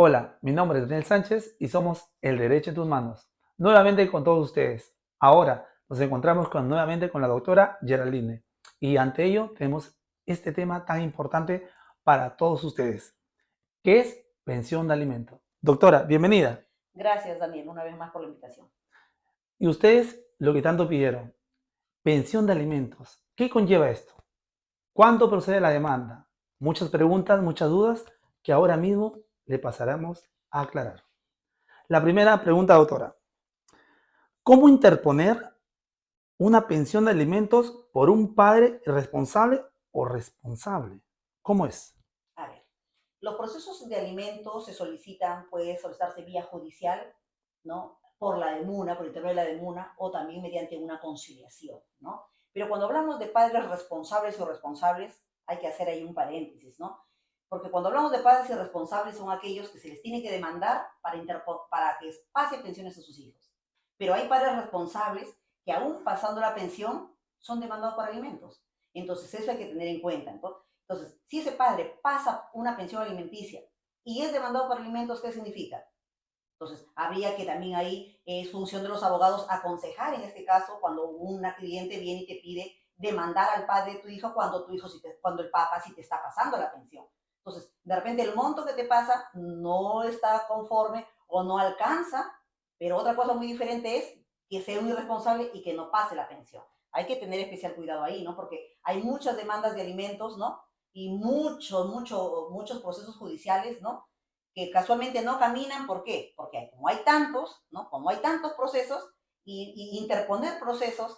Hola, mi nombre es Daniel Sánchez y somos El Derecho en tus manos. Nuevamente con todos ustedes. Ahora nos encontramos nuevamente con la doctora Geraldine y ante ello tenemos este tema tan importante para todos ustedes, que es pensión de alimento. Doctora, bienvenida. Gracias, Daniel, una vez más por la invitación. Y ustedes lo que tanto pidieron, pensión de alimentos. ¿Qué conlleva esto? ¿Cuándo procede la demanda? Muchas preguntas, muchas dudas que ahora mismo le pasaremos a aclarar. La primera pregunta, doctora. ¿Cómo interponer una pensión de alimentos por un padre irresponsable o responsable? ¿Cómo es? A ver, los procesos de alimentos se solicitan, puede solicitarse vía judicial, ¿no? Por la demuna, por intermedio de la demuna, o también mediante una conciliación, ¿no? Pero cuando hablamos de padres responsables o responsables, hay que hacer ahí un paréntesis, ¿no? Porque cuando hablamos de padres irresponsables son aquellos que se les tiene que demandar para que pase pensiones a sus hijos. Pero hay padres responsables que aún pasando la pensión son demandados por alimentos. Entonces eso hay que tener en cuenta, ¿no? Entonces, si ese padre pasa una pensión alimenticia y es demandado por alimentos, ¿qué significa? Entonces, habría que también ahí es función de los abogados aconsejar en este caso cuando una cliente viene y te pide demandar al padre de tu hijo cuando tu hijo, cuando el papá sí te está pasando la pensión. Entonces, de repente el monto que te pasa no está conforme o no alcanza, pero otra cosa muy diferente es que sea un irresponsable y que no pase la pensión. Hay que tener especial cuidado ahí, ¿no? Porque hay muchas demandas de alimentos, ¿no? Y muchos procesos judiciales, ¿no? Que casualmente no caminan, ¿por qué? Porque como hay tantos, ¿no? Como hay tantos procesos, y interponer procesos,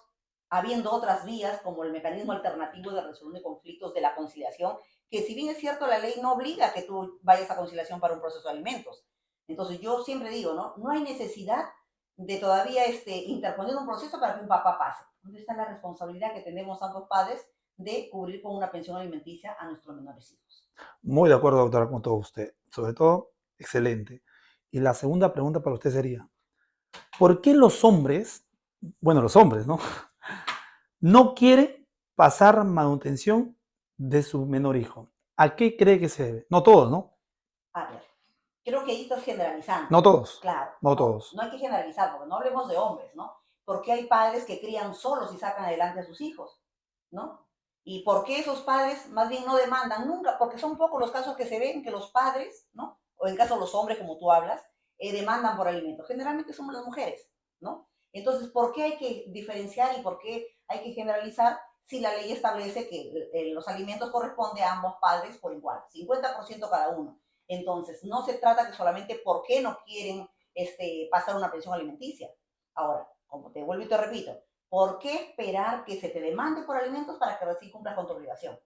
habiendo otras vías, como el mecanismo alternativo de resolución de conflictos de la conciliación, que si bien es cierto, la ley no obliga a que tú vayas a conciliación para un proceso de alimentos. Entonces yo siempre digo, ¿no? No hay necesidad de todavía interponer un proceso para que un papá pase. ¿Dónde está la responsabilidad que tenemos ambos padres de cubrir con una pensión alimenticia a nuestros menores hijos? Muy de acuerdo, doctora, con todo usted. Sobre todo, excelente. Y la segunda pregunta para usted sería, ¿por qué los hombres, bueno, los hombres, ¿no? No quieren pasar manutención de su menor hijo? ¿A qué cree que se debe? No todos, ¿no? A ver, creo que ahí estás generalizando. No todos, Claro, no no, todos. no hay que generalizar, porque no hablemos de hombres, ¿no? Porque hay padres que crían solos y sacan adelante a sus hijos, ¿no? ¿Y por qué esos padres más bien no demandan nunca? Porque son pocos los casos que se ven que los padres, ¿no? O en caso de los hombres, como tú hablas, demandan por alimentos. Generalmente somos las mujeres, ¿no? Entonces, ¿por qué hay que diferenciar y por qué hay que generalizar si la ley establece que los alimentos corresponden a ambos padres por igual, 50% cada uno? Entonces, no se trata que solamente por qué no quieren pasar una pensión alimenticia. Ahora, como te vuelvo y te repito, ¿por qué esperar que se te demande por alimentos para que recién cumplas con tu obligación?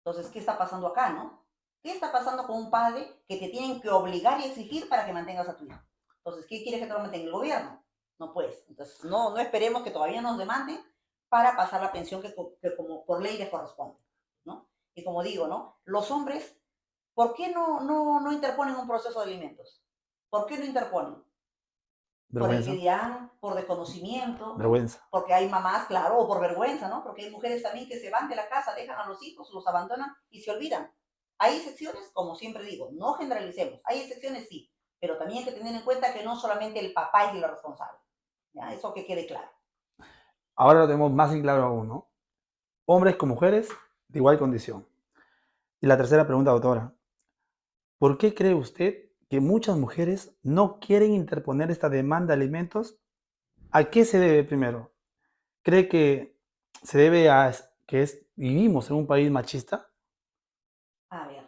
Entonces, ¿qué está pasando acá, no? ¿Qué está pasando con un padre que te tienen que obligar y exigir para que mantengas a tu hijo? Entonces, ¿qué quieres que te lo mantenga el gobierno? No puedes. Entonces, no esperemos que todavía nos demanden para pasar la pensión que como por ley les corresponde, ¿no? Y como digo, ¿no? Los hombres, ¿por qué no interponen un proceso de alimentos? ¿Por qué no interponen? Por el que Vergüenza, dirán, por desconocimiento, ¿no? vergüenza. Porque hay mamás, claro, o por vergüenza, ¿no? Porque hay mujeres también que se van de la casa, dejan a los hijos, los abandonan y se olvidan. Hay excepciones, como siempre digo, no generalicemos. Hay excepciones, sí, pero también hay que tener en cuenta que no solamente el papá es el responsable. ¿Ya? Eso que quede claro. Ahora lo tenemos más en claro aún, ¿no? Hombres con mujeres de igual condición. Y la tercera pregunta, doctora. ¿Por qué cree usted que muchas mujeres no quieren interponer esta demanda de alimentos? ¿A qué se debe primero? ¿Cree que se debe a que vivimos en un país machista? A ver,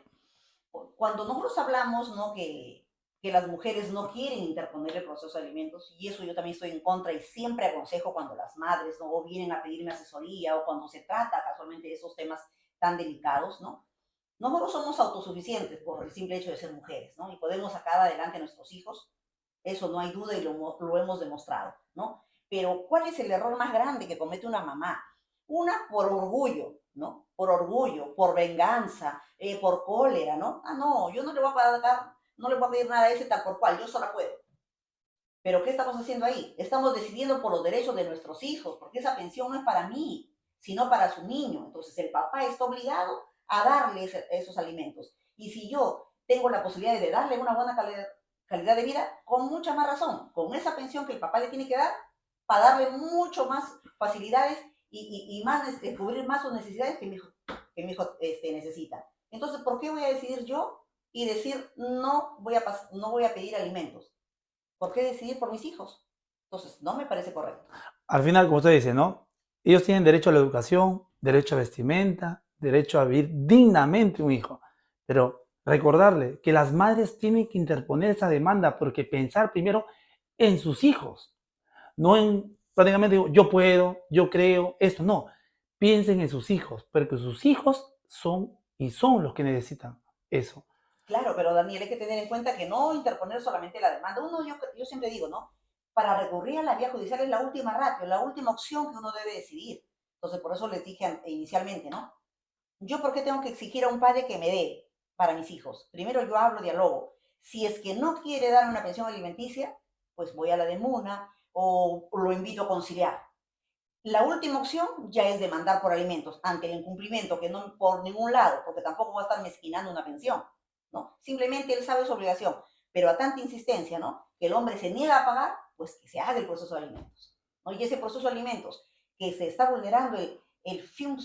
cuando nosotros hablamos, ¿no? Que las mujeres no quieren interponer el proceso de alimentos, y eso yo también estoy en contra y siempre aconsejo cuando las madres, ¿no? O vienen a pedirme asesoría o cuando se trata casualmente de esos temas tan delicados, ¿no? Nosotros somos autosuficientes por el simple hecho de ser mujeres, ¿no? Y podemos sacar adelante a nuestros hijos, eso no hay duda y lo hemos demostrado, ¿no? Pero ¿cuál es el error más grande que comete una mamá? Una por orgullo, ¿no? Por orgullo, por venganza, por cólera, ¿no? Ah, no, yo no le voy a pagar, no le voy a pedir nada a ese tal por cual, yo sola puedo. Pero ¿qué estamos haciendo ahí? Estamos decidiendo por los derechos de nuestros hijos, porque esa pensión no es para mí, sino para su niño. Entonces el papá está obligado a darle esos alimentos. Y si yo tengo la posibilidad de darle una buena calidad de vida, con mucha más razón, con esa pensión que el papá le tiene que dar, para darle mucho más facilidades y más, cubrir más sus necesidades que mi hijo necesita. Entonces, ¿por qué voy a decidir yo y decir no voy a pedir alimentos? ¿Por qué decidir por mis hijos? Entonces, no me parece correcto. Al final, como usted dice, ¿no? Ellos tienen derecho a la educación, derecho a vestimenta, derecho a vivir dignamente un hijo. Pero recordarle que las madres tienen que interponer esa demanda porque pensar primero en sus hijos, no en prácticamente digo, yo puedo, yo creo, esto no. Piensen en sus hijos, porque sus hijos son los que necesitan eso. Claro, pero Daniel, hay que tener en cuenta que no interponer solamente la demanda. Yo siempre digo, ¿no? Para recurrir a la vía judicial es la última ratio, la última opción que uno debe decidir. Entonces, por eso les dije inicialmente, ¿no? ¿Yo por qué tengo que exigir a un padre que me dé para mis hijos? Primero yo hablo, dialogo. Si es que no quiere darme una pensión alimenticia, pues voy a la de Muna o lo invito a conciliar. La última opción ya es demandar por alimentos ante el incumplimiento, que no por ningún lado, porque tampoco va a estar mezquinando una pensión, ¿no? Simplemente él sabe su obligación, pero a tanta insistencia, ¿no? Que el hombre se niega a pagar, pues que se haga el proceso de alimentos, ¿no? Y ese proceso de alimentos que se está vulnerando el fin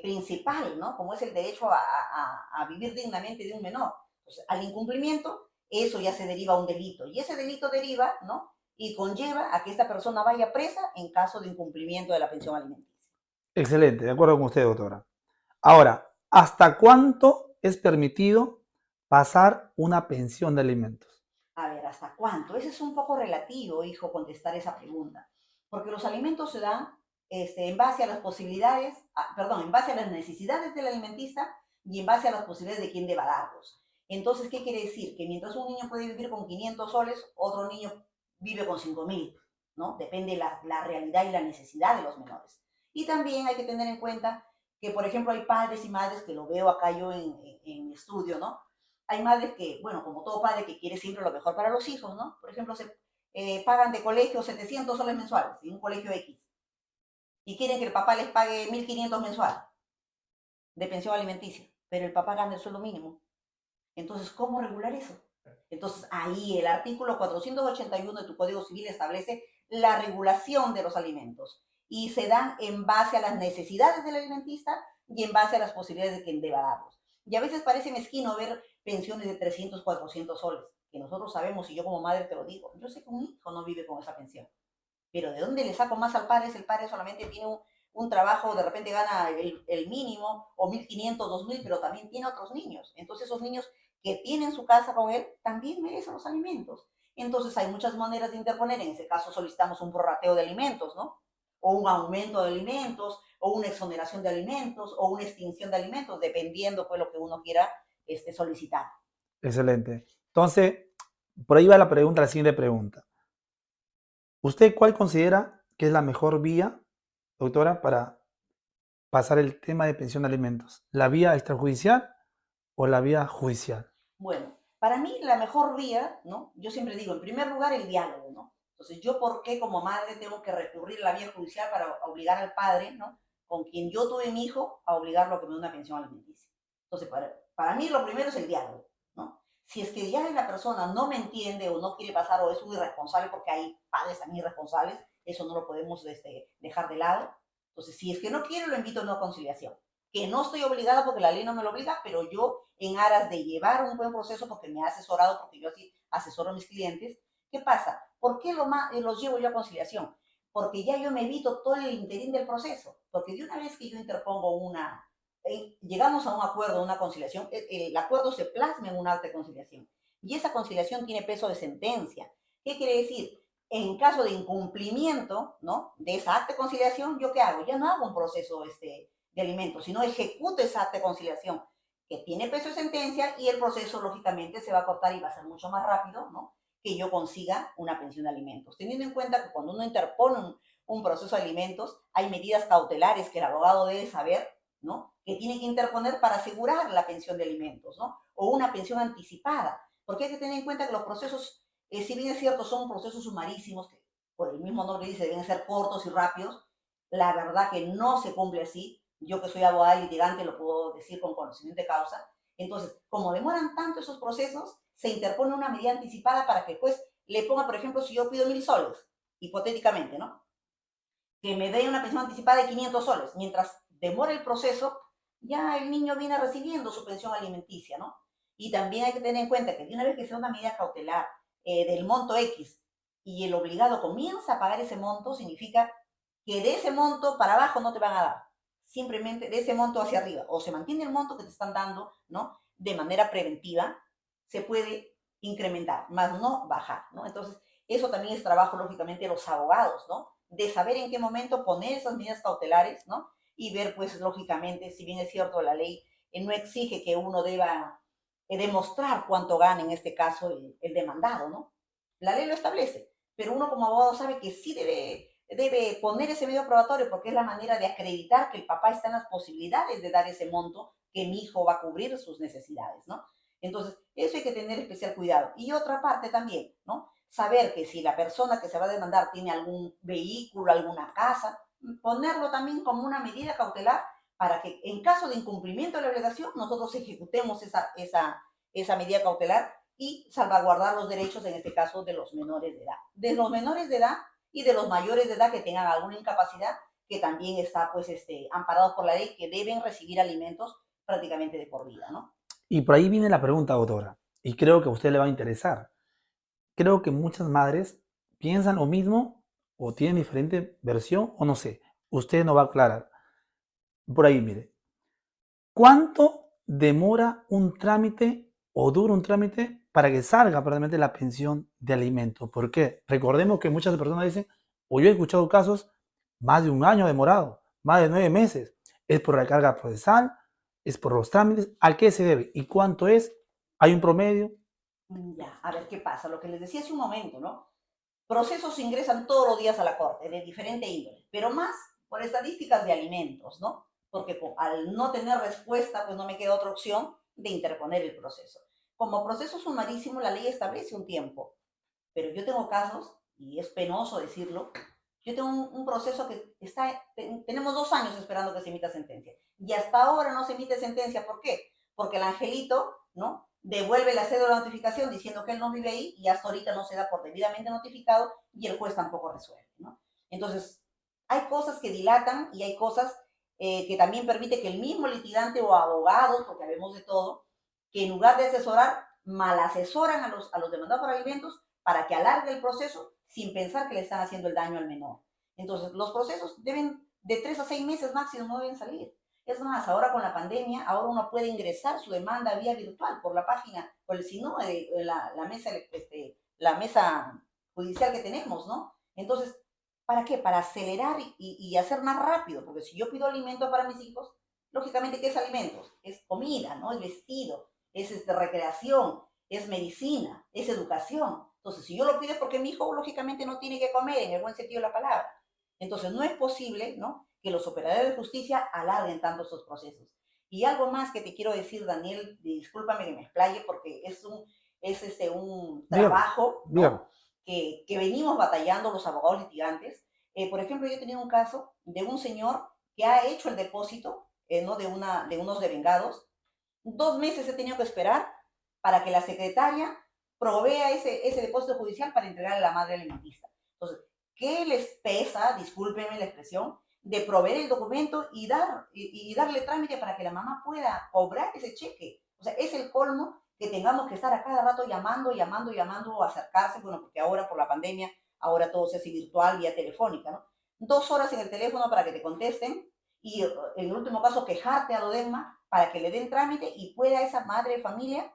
principal, ¿no? Como es el derecho a vivir dignamente de un menor. Entonces, al incumplimiento, eso ya se deriva a un delito. Y ese delito deriva, ¿no? Y conlleva a que esta persona vaya presa en caso de incumplimiento de la pensión alimenticia. Excelente, de acuerdo con usted, doctora. Ahora, ¿hasta cuánto es permitido pasar una pensión de alimentos? A ver, ¿hasta cuánto? Ese es un poco relativo, hijo, contestar esa pregunta, porque los alimentos se dan en base a las posibilidades, perdón, en base a las necesidades del alimentista y en base a las posibilidades de quien deba darlos. Entonces, ¿qué quiere decir? Que mientras un niño puede vivir con 500 soles, otro niño vive con 5.000, ¿no? Depende de la realidad y la necesidad de los menores. Y también hay que tener en cuenta que, por ejemplo, hay padres y madres, que lo veo acá yo en estudio, ¿no? Hay madres que, bueno, como todo padre que quiere siempre lo mejor para los hijos, ¿no? Por ejemplo, se pagan de colegio 700 soles mensuales en un colegio X y quieren que el papá les pague 1.500 mensual de pensión alimenticia, pero el papá gana el sueldo mínimo. Entonces, ¿cómo regular eso? Entonces, ahí el artículo 481 de tu Código Civil establece la regulación de los alimentos y se dan en base a las necesidades del alimentista y en base a las posibilidades de quien deba darlos. Y a veces parece mezquino ver pensiones de 300, 400 soles, que nosotros sabemos, y yo como madre te lo digo, yo sé que un hijo no vive con esa pensión, pero ¿de dónde le saco más al padre si el padre solamente tiene un trabajo, de repente gana el mínimo, o 1.500, 2.000, pero también tiene otros niños? Entonces esos niños que tienen su casa con él también merecen los alimentos. Entonces hay muchas maneras de interponer. En ese caso solicitamos un prorrateo de alimentos, ¿no? O un aumento de alimentos, o una exoneración de alimentos, o una extinción de alimentos, dependiendo pues lo que uno quiera solicitar. Excelente. Entonces, por ahí va la siguiente pregunta. ¿Usted cuál considera que es la mejor vía, doctora, para pasar el tema de pensión de alimentos? ¿La vía extrajudicial o la vía judicial? Bueno, para mí la mejor vía, ¿no? Yo siempre digo, en primer lugar, el diálogo, ¿no? Entonces, ¿yo por qué como madre tengo que recurrir a la vía judicial para obligar al padre, ¿no? Con quien yo tuve mi hijo, a obligarlo a que me dé una pensión alimenticia? Entonces, para mí lo primero es el diálogo, ¿no? Si es que ya la persona no me entiende o no quiere pasar o es un irresponsable, porque hay padres también irresponsables, eso no lo podemos dejar de lado. Entonces, si es que no quiere, lo invito a una conciliación, que no estoy obligada porque la ley no me lo obliga, pero yo en aras de llevar un buen proceso, porque me ha asesorado, porque yo así asesoro a mis clientes, ¿qué pasa? ¿Por qué los llevo yo a conciliación? Porque ya yo me evito todo el interín del proceso, porque de una vez que yo interpongo llegamos a un acuerdo, una conciliación, el acuerdo se plasma en un acta de conciliación, y esa conciliación tiene peso de sentencia. ¿Qué quiere decir? En caso de incumplimiento, ¿no?, de esa acta de conciliación, ¿yo qué hago? Ya no hago un proceso de alimentos, sino ejecuto esa acta de conciliación, que tiene peso de sentencia, y el proceso lógicamente se va a cortar y va a ser mucho más rápido, ¿no?, que yo consiga una pensión de alimentos. Teniendo en cuenta que cuando uno interpone un proceso de alimentos, hay medidas cautelares que el abogado debe saber, ¿no?, que tiene que interponer para asegurar la pensión de alimentos, ¿no?, o una pensión anticipada. Porque hay que tener en cuenta que los procesos, si bien es cierto, son procesos sumarísimos, que por el mismo nombre dice, deben ser cortos y rápidos, la verdad que no se cumple así. Yo que soy abogada litigante lo puedo decir con conocimiento de causa. Entonces, como demoran tanto esos procesos, se interpone una medida anticipada para que el juez le ponga, por ejemplo, si yo pido 1.000 soles, hipotéticamente, ¿no? Que me dé una pensión anticipada de 500 soles. Mientras demora el proceso, ya el niño viene recibiendo su pensión alimenticia, ¿no? Y también hay que tener en cuenta que de una vez que sea una medida cautelar del monto X y el obligado comienza a pagar ese monto, significa que de ese monto para abajo no te van a dar, simplemente de ese monto hacia arriba, o se mantiene el monto que te están dando, ¿no? De manera preventiva, se puede incrementar, más no bajar, ¿no? Entonces, eso también es trabajo, lógicamente, de los abogados, ¿no? De saber en qué momento poner esas medidas cautelares, ¿no? Y ver, pues, lógicamente, si bien es cierto, la ley no exige que uno deba demostrar cuánto gana, en este caso, el demandado, ¿no? La ley lo establece, pero uno como abogado sabe que sí debe poner ese medio probatorio porque es la manera de acreditar que el papá está en las posibilidades de dar ese monto que mi hijo va a cubrir sus necesidades, ¿no? Entonces, eso hay que tener especial cuidado. Y otra parte también, ¿no? Saber que si la persona que se va a demandar tiene algún vehículo, alguna casa, ponerlo también como una medida cautelar para que en caso de incumplimiento de la obligación nosotros ejecutemos esa medida cautelar y salvaguardar los derechos, en este caso, de los menores de edad. De los menores de edad y de los mayores de edad que tengan alguna incapacidad, que también está, pues, amparados por la ley, que deben recibir alimentos prácticamente de por vida, ¿no? Y por ahí viene la pregunta, doctora, y creo que a usted le va a interesar. Creo que muchas madres piensan lo mismo o tienen diferente versión o no sé. Usted no va a aclarar. Por ahí, mire. ¿Cuánto demora un trámite o dura un trámite para que salga probablemente la pensión de alimentos? ¿Por qué? Recordemos que muchas personas dicen, o yo he escuchado casos, más de un año demorado, más de 9 meses. ¿Es por la carga procesal? ¿Es por los trámites? ¿A qué se debe? ¿Y cuánto es? ¿Hay un promedio? Ya, a ver qué pasa. Lo que les decía hace un momento, ¿no? Procesos ingresan todos los días a la Corte, de diferente índole, pero más por estadísticas de alimentos, ¿no? Porque al no tener respuesta, pues no me queda otra opción de interponer el proceso. Como proceso sumarísimo, la ley establece un tiempo, pero yo tengo casos, y es penoso decirlo, yo tengo un proceso que tenemos 2 años esperando que se emita sentencia, y hasta ahora no se emite sentencia. ¿Por qué? Porque el angelito, ¿no? Devuelve la cédula de notificación diciendo que él no vive ahí, y hasta ahorita no se da por debidamente notificado, y el juez tampoco resuelve, ¿no? Entonces, hay cosas que dilatan y hay cosas que también permite que el mismo litigante o abogados, porque habemos de todo, que en lugar de asesorar, mal asesoran a los demandados por alimentos para que alargue el proceso sin pensar que le están haciendo el daño al menor. Entonces, los procesos deben de 3 a 6 meses máximo, no deben salir. Es más, ahora con la pandemia, ahora uno puede ingresar su demanda vía virtual por la página, por el SINOE, la mesa judicial que tenemos, ¿no? Entonces, ¿para qué? Para acelerar y hacer más rápido, porque si yo pido alimento para mis hijos, lógicamente, ¿qué es alimentos? Es comida, ¿no? Es vestido, es recreación, es medicina, es educación. Entonces, si yo lo pido es porque mi hijo, lógicamente, no tiene que comer en el buen sentido de la palabra. Entonces, no es posible, ¿no?, que los operadores de justicia alarguen tanto estos procesos. Y algo más que te quiero decir, Daniel, discúlpame que me explaye porque es un Dígame, trabajo, dígame. ¿no?, que venimos batallando los abogados litigantes. Por ejemplo, yo he tenido un caso de un señor que ha hecho el depósito, ¿no?, de unos devengados. 2 meses he tenido que esperar para que la secretaria provea ese depósito judicial para entregarle a la madre alimentista. Entonces, ¿qué les pesa, discúlpenme la expresión, de proveer el documento y darle trámite para que la mamá pueda cobrar ese cheque? O sea, es el colmo que tengamos que estar a cada rato llamando, llamando, llamando, o acercarse, bueno, porque ahora por la pandemia, ahora todo se hace virtual, vía telefónica, ¿no? 2 horas en el teléfono para que te contesten y en el último caso quejarte a Lodesma para que le den trámite y pueda esa madre de familia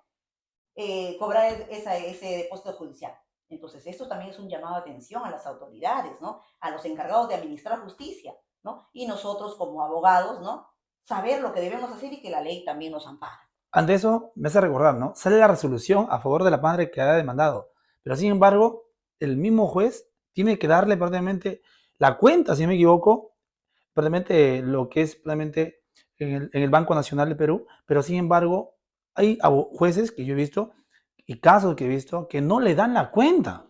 cobrar ese depósito judicial. Entonces, esto también es un llamado de atención a las autoridades, ¿no? A los encargados de administrar justicia, ¿no? Y nosotros como abogados, ¿no? Saber lo que debemos hacer y que la ley también nos ampara. Ante eso, me hace recordar, ¿no? Sale la resolución a favor de la madre que haya demandado, pero sin embargo, el mismo juez tiene que darle prácticamente la cuenta, si no me equivoco, prácticamente lo que es prácticamente en el Banco Nacional de Perú, pero sin embargo, hay jueces que yo he visto y casos que he visto que no le dan la cuenta.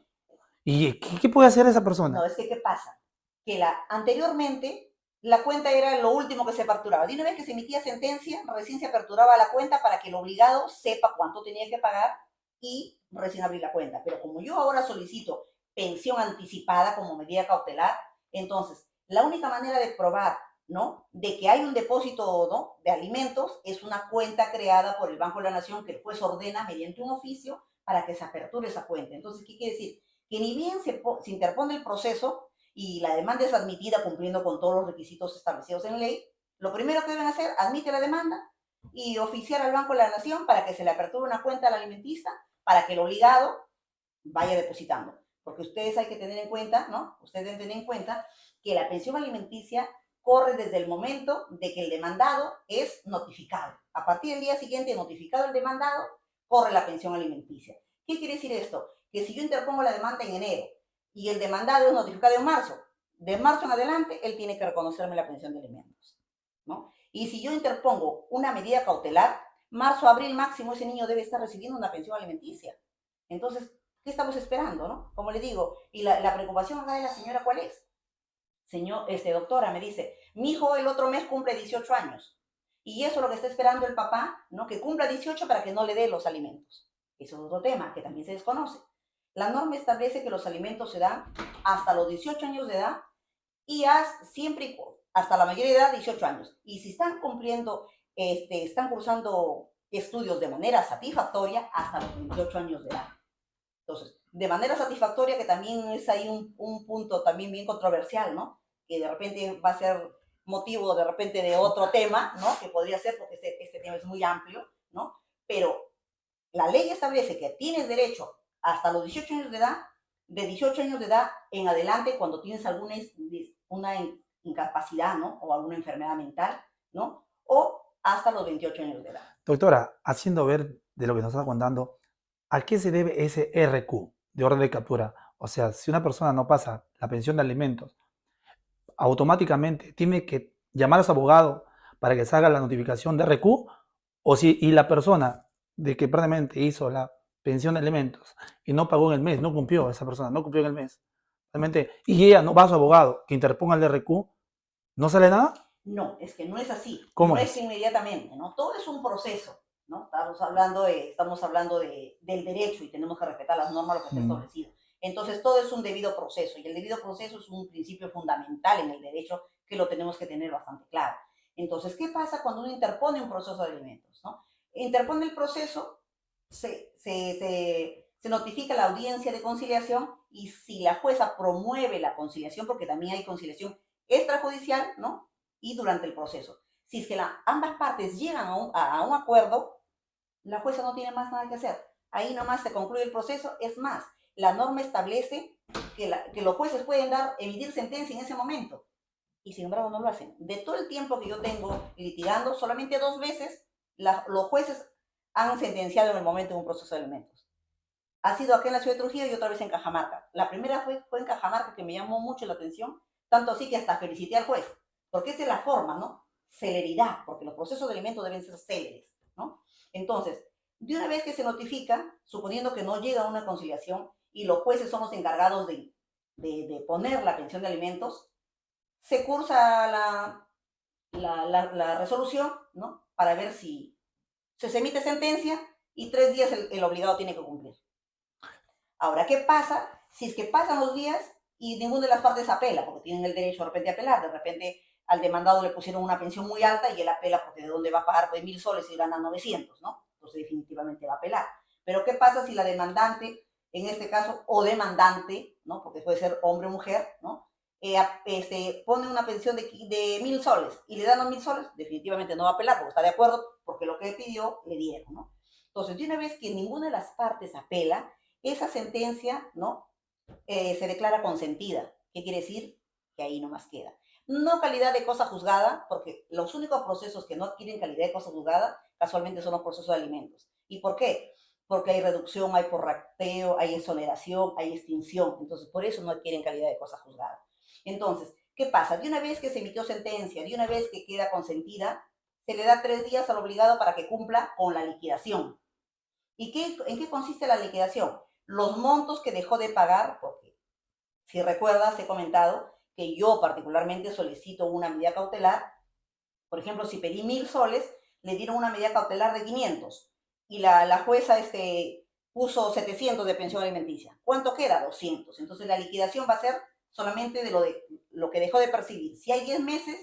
¿Y qué puede hacer esa persona? No, es que, ¿qué pasa? Que anteriormente la cuenta era lo último que se aperturaba. De una vez que se emitía sentencia, recién se aperturaba la cuenta para que el obligado sepa cuánto tenía que pagar y recién abrir la cuenta. Pero como yo ahora solicito pensión anticipada como medida cautelar, entonces la única manera de probar, ¿no?, de que hay un depósito, ¿no?, de alimentos es una cuenta creada por el Banco de la Nación que el juez ordena mediante un oficio para que se aperture esa cuenta. Entonces, ¿qué quiere decir? Que ni bien se interpone el proceso y la demanda es admitida cumpliendo con todos los requisitos establecidos en ley, lo primero que deben hacer, admite la demanda y oficiar al Banco de la Nación para que se le aperture una cuenta al alimentista para que el obligado vaya depositando. Porque ustedes hay que tener en cuenta, ¿no? Ustedes deben tener en cuenta que la pensión alimenticia corre desde el momento de que el demandado es notificado. A partir del día siguiente, notificado el demandado, corre la pensión alimenticia. ¿Qué quiere decir esto? Que si yo interpongo la demanda en enero y el demandado es notificado en marzo, de marzo en adelante, él tiene que reconocerme la pensión de alimentos, ¿no? Y si yo interpongo una medida cautelar, marzo, abril máximo, ese niño debe estar recibiendo una pensión alimenticia. Entonces, ¿qué estamos esperando, no? Como le digo, y la preocupación acá de la señora, ¿cuál es? Señor, doctora, me dice, mi hijo el otro mes cumple 18 años. Y eso es lo que está esperando el papá, ¿no? Que cumpla 18 para que no le dé los alimentos. Eso es otro tema que también se desconoce. La norma establece que los alimentos se dan hasta los 18 años de edad y siempre hasta la mayoría de edad, 18 años. Y si están cumpliendo, están cursando estudios de manera satisfactoria hasta los 28 años de edad. Entonces, de manera satisfactoria, que también es ahí un punto también bien controversial, ¿no? Que de repente va a ser motivo de repente de otro tema, ¿no? Que podría ser porque este tema es muy amplio, ¿no? Pero la ley establece que tienes derecho hasta los 18 años de edad, de 18 años de edad en adelante cuando tienes alguna una incapacidad, ¿no? O alguna enfermedad mental, ¿no? O hasta los 28 años de edad. Doctora, haciendo ver de lo que nos está contando, ¿a qué se debe ese RQ de orden de captura? O sea, si una persona no pasa la pensión de alimentos, automáticamente tiene que llamar a su abogado para que se haga la notificación de RQ, o si y la persona de que previamente hizo la pensión de alimentos y no pagó en el mes, no cumplió, esa persona no cumplió en el mes, realmente, y ella no va a su abogado que interponga el RQ, ¿no sale nada? No, es que no es así, ¿Cómo no es es? inmediatamente, ¿no? Todo es un proceso, ¿no? Estamos hablando del derecho y tenemos que respetar las normas, lo que está establecido. Entonces, todo es un debido proceso y el debido proceso es un principio fundamental en el derecho que lo tenemos que tener bastante claro. Entonces, ¿qué pasa cuando uno interpone un proceso de alimentos, ¿no? Interpone el proceso, se notifica la audiencia de conciliación y si la jueza promueve la conciliación, porque también hay conciliación extrajudicial, ¿no? Y durante el proceso. Si es que ambas partes llegan a un acuerdo, la jueza no tiene más nada que hacer. Ahí nomás se concluye el proceso. Es más, la norma establece que los jueces pueden emitir sentencia en ese momento. Y sin embargo no lo hacen. De todo el tiempo que yo tengo litigando, solamente 2 veces los jueces han sentenciado en el momento de un proceso de alimentos. Ha sido aquí en la ciudad de Trujillo y otra vez en Cajamarca. La primera fue en Cajamarca, que me llamó mucho la atención, tanto así que hasta felicité al juez, porque esa es la forma, ¿no? Celeridad, porque los procesos de alimentos deben ser céleres, ¿no? Entonces, de una vez que se notifica, suponiendo que no llega a una conciliación y los jueces son los encargados de poner la pensión de alimentos, se cursa la resolución, ¿no? Para ver si se emite sentencia y 3 días el obligado tiene que cumplir. Ahora, ¿qué pasa si es que pasan los días y ninguna de las partes apela? Porque tienen el derecho de repente a apelar. De repente al demandado le pusieron una pensión muy alta y él apela porque de dónde va a pagar pues 1.000 soles y gana 900, ¿no? Entonces definitivamente va a apelar. Pero ¿qué pasa si la demandante, en este caso, o demandante, ¿no? Porque puede ser hombre o mujer, ¿no? Pone una pensión de 1.000 soles y le dan los 1.000 soles, definitivamente no va a apelar porque está de acuerdo, porque lo que pidió le dieron, ¿no? Entonces, de una vez que ninguna de las partes apela, esa sentencia, ¿no? Se declara consentida. ¿Qué quiere decir? Que ahí nomás queda. No calidad de cosa juzgada, porque los únicos procesos que no adquieren calidad de cosa juzgada casualmente son los procesos de alimentos. ¿Y por qué? Porque hay reducción, hay porrateo, hay exoneración, hay extinción. Entonces, por eso no adquieren calidad de cosa juzgada. Entonces, ¿qué pasa? De una vez que se emitió sentencia, de una vez que queda consentida, se le da 3 días al obligado para que cumpla con la liquidación. ¿Y en qué consiste la liquidación? Los montos que dejó de pagar, porque si recuerdas, he comentado que yo particularmente solicito una medida cautelar. Por ejemplo, si pedí 1.000 soles, le dieron una medida cautelar de 500 y la jueza puso 700 de pensión alimenticia. ¿Cuánto queda? 200. Entonces la liquidación va a ser solamente de lo que dejó de percibir. Si hay 10 meses,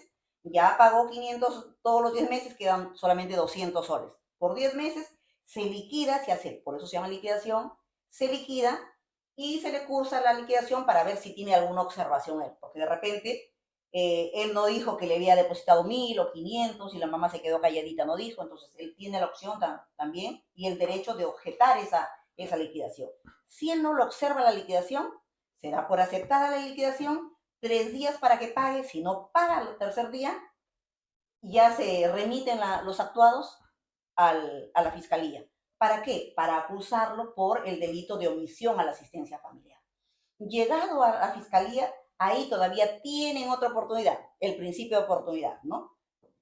ya pagó 500 todos los 10 meses, quedan solamente 200 soles. Por 10 meses se liquida, se hace, por eso se llama liquidación, se liquida y se le cursa la liquidación para ver si tiene alguna observación él, porque de repente él no dijo que le había depositado 1.000 o 500 y la mamá se quedó calladita, no dijo. Entonces él tiene la opción también y el derecho de objetar esa liquidación. Si él no lo observa la liquidación, se da por aceptada la liquidación, 3 días para que pague. Si no paga el tercer día, ya se remiten los actuados a la fiscalía. ¿Para qué? Para acusarlo por el delito de omisión a la asistencia familiar. Llegado a la fiscalía, ahí todavía tienen otra oportunidad, el principio de oportunidad, ¿no?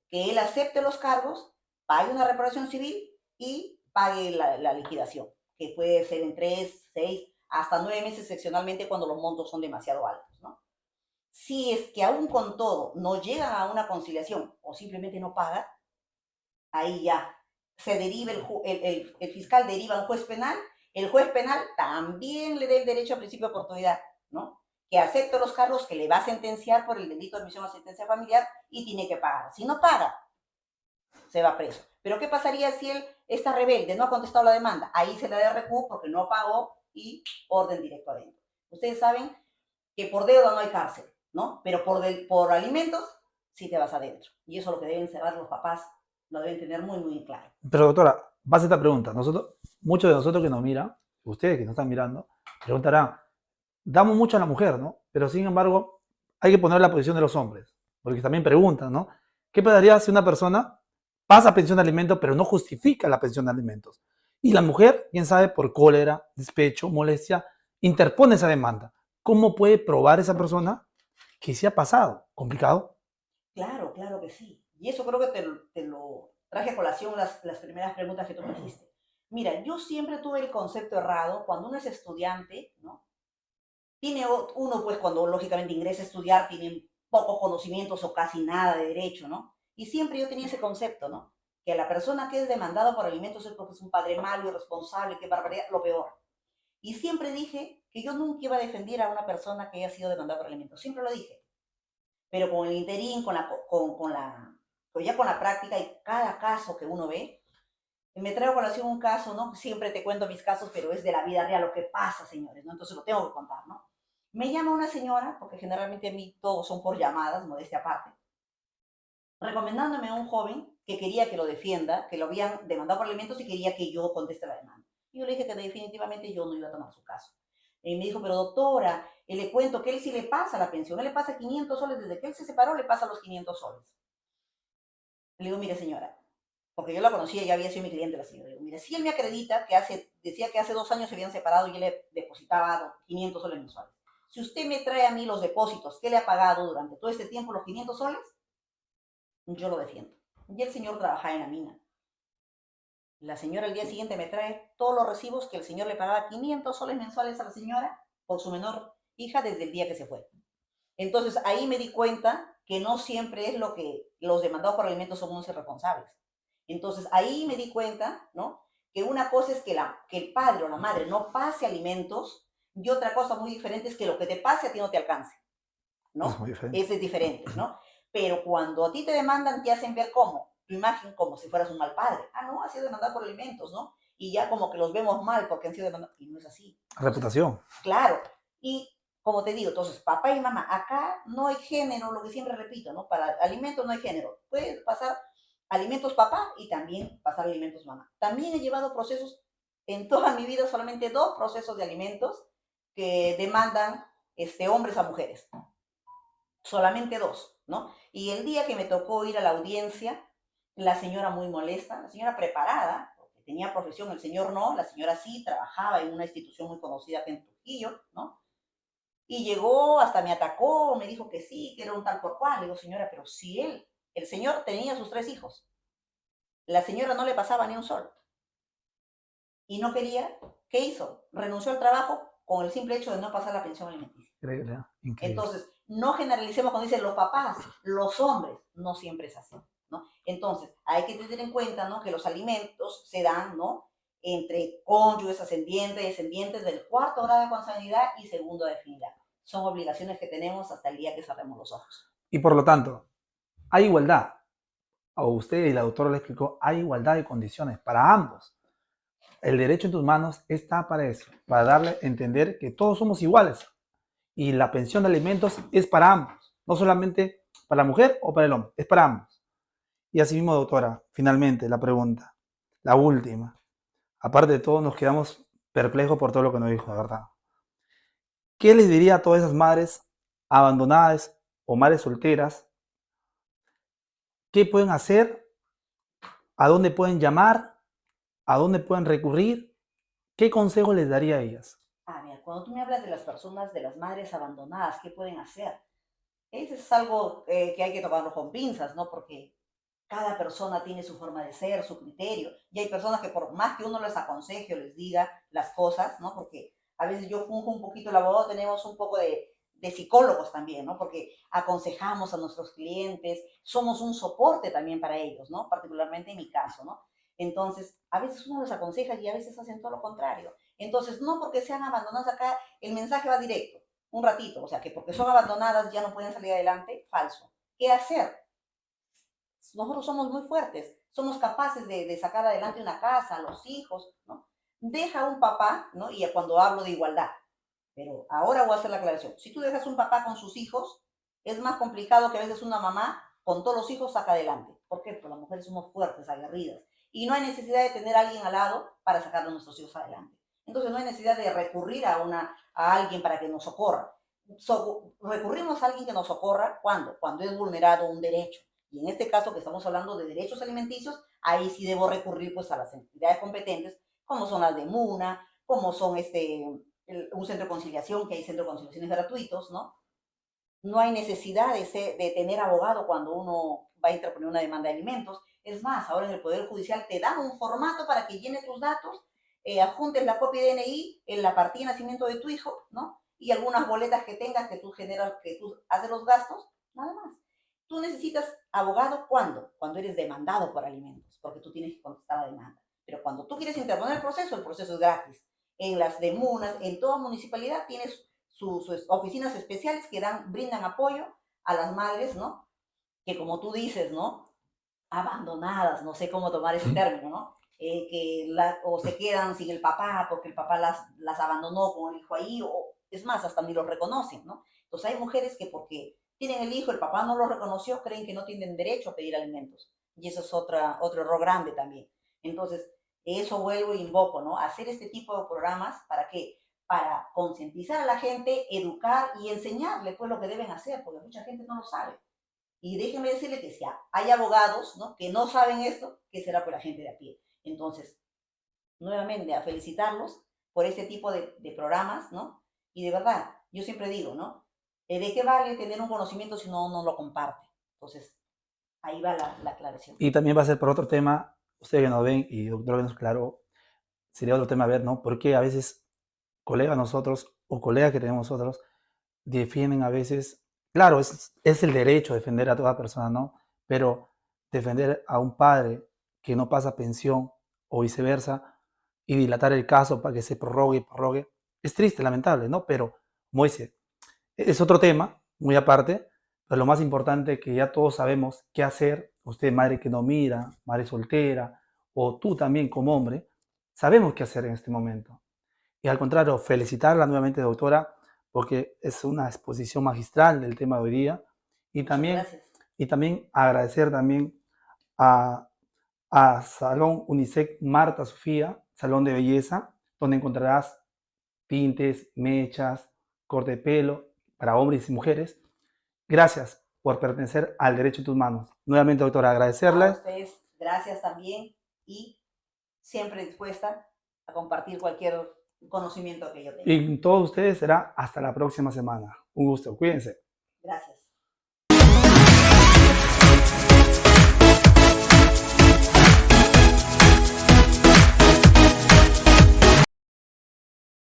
Que él acepte los cargos, pague una reparación civil y pague la liquidación, que puede ser en 3, 6, hasta 9 meses excepcionalmente cuando los montos son demasiado altos, ¿no? Si es que aún con todo no llegan a una conciliación o simplemente no paga, ahí ya se deriva el fiscal deriva a un juez penal, el juez penal también le da el derecho al principio de oportunidad, ¿no? Que acepte los cargos que le va a sentenciar por el delito de omisión a asistencia familiar y tiene que pagar. Si no paga, se va preso. Pero ¿qué pasaría si él está rebelde, no ha contestado la demanda? Ahí se le da recu porque no pagó y orden directo adentro. Ustedes saben que por deuda no hay cárcel, ¿no? Pero por alimentos sí te vas adentro. Y eso es lo que deben cerrar los papás, lo deben tener muy, muy claro. Pero doctora, base esta pregunta. Muchos de nosotros que nos miran, ustedes que nos están mirando, preguntarán, damos mucho a la mujer, ¿no? Pero sin embargo, hay que poner la posición de los hombres. Porque también preguntan, ¿no? ¿Qué pasaría si una persona pasa pensión de alimentos pero no justifica la pensión de alimentos? Y la mujer, quién sabe, por cólera, despecho, molestia, interpone esa demanda. ¿Cómo puede probar esa persona que se ha pasado? ¿Complicado? Claro, claro que sí. Y eso creo que te lo traje a colación las primeras preguntas que tú me hiciste. Mira, yo siempre tuve el concepto errado cuando uno es estudiante, ¿no? Tiene uno, pues, cuando lógicamente ingresa a estudiar, tiene pocos conocimientos o casi nada de derecho, ¿no? Y siempre yo tenía ese concepto, ¿no? Que la persona que es demandada por alimentos es porque es un padre malo, irresponsable, qué barbaridad, lo peor. Y siempre dije que yo nunca iba a defender a una persona que haya sido demandada por alimentos. Siempre lo dije. Pero con el interín, ya con la práctica y cada caso que uno ve, me traigo a colación un caso, ¿no? Siempre te cuento mis casos, pero es de la vida real lo que pasa, señores, ¿no? Entonces lo tengo que contar, ¿no? Me llama una señora, porque generalmente a mí todos son por llamadas, modestia aparte, recomendándome a un joven que quería que lo defienda, que lo habían demandado por alimentos y quería que yo conteste la demanda. Y yo le dije que definitivamente yo no iba a tomar su caso. Y me dijo, pero doctora, le cuento que él sí le pasa la pensión, él le pasa 500 soles, desde que él se separó le pasa los 500 soles. Le digo, mire señora, porque yo la conocía, ya había sido mi cliente la señora. Le digo, mire, si él me acredita que decía que hace 2 años se habían separado y él le depositaba 500 soles mensuales. Si usted me trae a mí los depósitos que le ha pagado durante todo este tiempo, los 500 soles, yo lo defiendo. Y el señor trabajaba en la mina. La señora al día siguiente me trae todos los recibos que el señor le pagaba 500 soles mensuales a la señora por su menor hija desde el día que se fue. Entonces ahí me di cuenta que no siempre es lo que los demandados por alimentos son unos irresponsables. Entonces ahí me di cuenta, ¿no? Que una cosa es que el padre o la madre no pase alimentos y otra cosa muy diferente es que lo que te pase a ti no te alcance, Es ¿no? muy diferente. Ese es diferente, ¿no? Pero cuando a ti te demandan, te hacen ver cómo, tu imagen como si fueras un mal padre. Ah, no, ha sido demandado por alimentos, ¿no? Y ya como que los vemos mal porque han sido demandados. Y no es así. Entonces, Reputación. claro. Y como te digo, entonces, papá y mamá, acá no hay género, lo que siempre repito, ¿no? Para alimentos no hay género. Puede pasar alimentos papá y también pasar alimentos mamá. También he llevado procesos, en toda mi vida, solamente 2 procesos de alimentos que demandan hombres a mujeres. Solamente 2, ¿no? Y el día que me tocó ir a la audiencia, la señora muy molesta, la señora preparada, porque tenía profesión, el señor no, la señora sí, trabajaba en una institución muy conocida aquí en Trujillo, ¿no? Y llegó, hasta me atacó, me dijo que sí, que era un tal por cual. Le digo, señora, pero si el señor tenía sus 3 hijos, la señora no le pasaba ni un sol y no quería, ¿qué hizo? Renunció al trabajo con el simple hecho de no pasar la pensión alimenticia. Increíble, ¿eh? Increíble. Entonces, no generalicemos cuando dicen los papás, los hombres, no siempre es así, ¿no? Entonces, hay que tener en cuenta, ¿no?, que los alimentos se dan, ¿no?, entre cónyuges, ascendientes y descendientes del cuarto grado de consanguinidad y segundo de afinidad. Son obligaciones que tenemos hasta el día que cerremos los ojos. Y por lo tanto, hay igualdad. A usted y la doctora le explicó, hay igualdad de condiciones para ambos. El derecho en tus manos está para eso, para darle a entender que todos somos iguales. Y la pensión de alimentos es para ambos, no solamente para la mujer o para el hombre, es para ambos. Y así mismo, doctora, finalmente la pregunta, la última. Aparte de todo, nos quedamos perplejos por todo lo que nos dijo, de verdad. ¿Qué les diría a todas esas madres abandonadas o madres solteras? ¿Qué pueden hacer? ¿A dónde pueden llamar? ¿A dónde pueden recurrir? ¿Qué consejo les daría a ellas? Mira, cuando tú me hablas de las personas, de las madres abandonadas, ¿qué pueden hacer? Eso es algo que hay que tomarlo con pinzas, ¿no? Porque cada persona tiene su forma de ser, su criterio. Y hay personas que por más que uno les aconseje o les diga las cosas, ¿no? Porque a veces yo funjo un poquito el abogado, tenemos un poco de psicólogos también, ¿no? Porque aconsejamos a nuestros clientes, somos un soporte también para ellos, ¿no? Particularmente en mi caso, ¿no? Entonces, a veces uno les aconseja y a veces hacen todo lo contrario. Entonces, no porque sean abandonados acá, el mensaje va directo, un ratito. O sea, que porque son abandonadas ya no pueden salir adelante, falso. ¿Qué hacer? Nosotros somos muy fuertes, somos capaces de sacar adelante una casa, los hijos, ¿no? Deja un papá, ¿no? Y cuando hablo de igualdad, pero ahora voy a hacer la aclaración. Si tú dejas un papá con sus hijos, es más complicado que a veces una mamá con todos los hijos saca adelante. ¿Por qué? Porque las mujeres somos fuertes, aguerridas. Y no hay necesidad de tener a alguien al lado para sacar a nuestros hijos adelante. Entonces no hay necesidad de recurrir a alguien para que nos socorra. Recurrimos a alguien que nos socorra, ¿cuándo? Cuando es vulnerado un derecho. Y en este caso que estamos hablando de derechos alimenticios, ahí sí debo recurrir pues a las entidades competentes, como son las de MUNA, como son un centro de conciliación, que hay centros de conciliaciones gratuitos, ¿no? No hay necesidad de tener abogado cuando uno va a interponer una demanda de alimentos. Es más, ahora en el Poder Judicial te dan un formato para que llenes tus datos, adjuntes la copia de DNI, en la partida de nacimiento de tu hijo, ¿no? Y algunas boletas que tengas que tú generas, que tú haces los gastos, nada más. Tú necesitas abogado ¿cuándo? Cuando eres demandado por alimentos, porque tú tienes que contestar la demanda. Pero cuando tú quieres interponer el proceso es gratis. En las demunas, en toda municipalidad tienes sus oficinas especiales que brindan apoyo a las madres, ¿no? Que como tú dices, ¿no? Abandonadas, no sé cómo tomar ese término, ¿no? O se quedan sin el papá porque el papá las abandonó con el hijo ahí, o es más, hasta ni los reconocen, ¿no? Entonces hay mujeres que porque tienen el hijo, el papá no lo reconoció, creen que no tienen derecho a pedir alimentos. Y eso es otro error grande también. Entonces, eso vuelvo e invoco, ¿no? Hacer este tipo de programas, ¿para qué? Para concientizar a la gente, educar y enseñarle pues lo que deben hacer, porque mucha gente no lo sabe. Y déjenme decirle que si hay abogados, ¿no?, que no saben esto, ¿qué será por la gente de a pie? Entonces, nuevamente, a felicitarlos por este tipo de programas, ¿no? Y de verdad, yo siempre digo, ¿no? ¿De qué vale tener un conocimiento si no lo comparte? Entonces, ahí va la aclaración. Y también va a ser por otro tema, ustedes que nos ven y doctor que nos aclaró, sería otro tema a ver, ¿no? Porque a veces colegas nosotros o colegas que tenemos nosotros defienden a veces, claro, es el derecho defender a toda persona, ¿no? Pero defender a un padre que no pasa pensión o viceversa y dilatar el caso para que se prorrogue y prorrogue, es triste, lamentable, ¿no? Pero, como dice, es otro tema, muy aparte, pero lo más importante es que ya todos sabemos qué hacer, usted madre que no mira, madre soltera, o tú también como hombre, sabemos qué hacer en este momento. Y al contrario, felicitarla nuevamente, doctora, porque es una exposición magistral del tema de hoy día. Y Muchas también, gracias. y también agradecer también a, a Salón Unisex Marta Sofía, Salón de Belleza, donde encontrarás tintes, mechas, corte de pelo para hombres y mujeres. Gracias por pertenecer al derecho en tus manos. Nuevamente, doctora, A agradecerle. ustedes, gracias también y siempre dispuesta a compartir cualquier conocimiento que yo tenga. Y todos ustedes será hasta la próxima semana. Un gusto, cuídense. Gracias.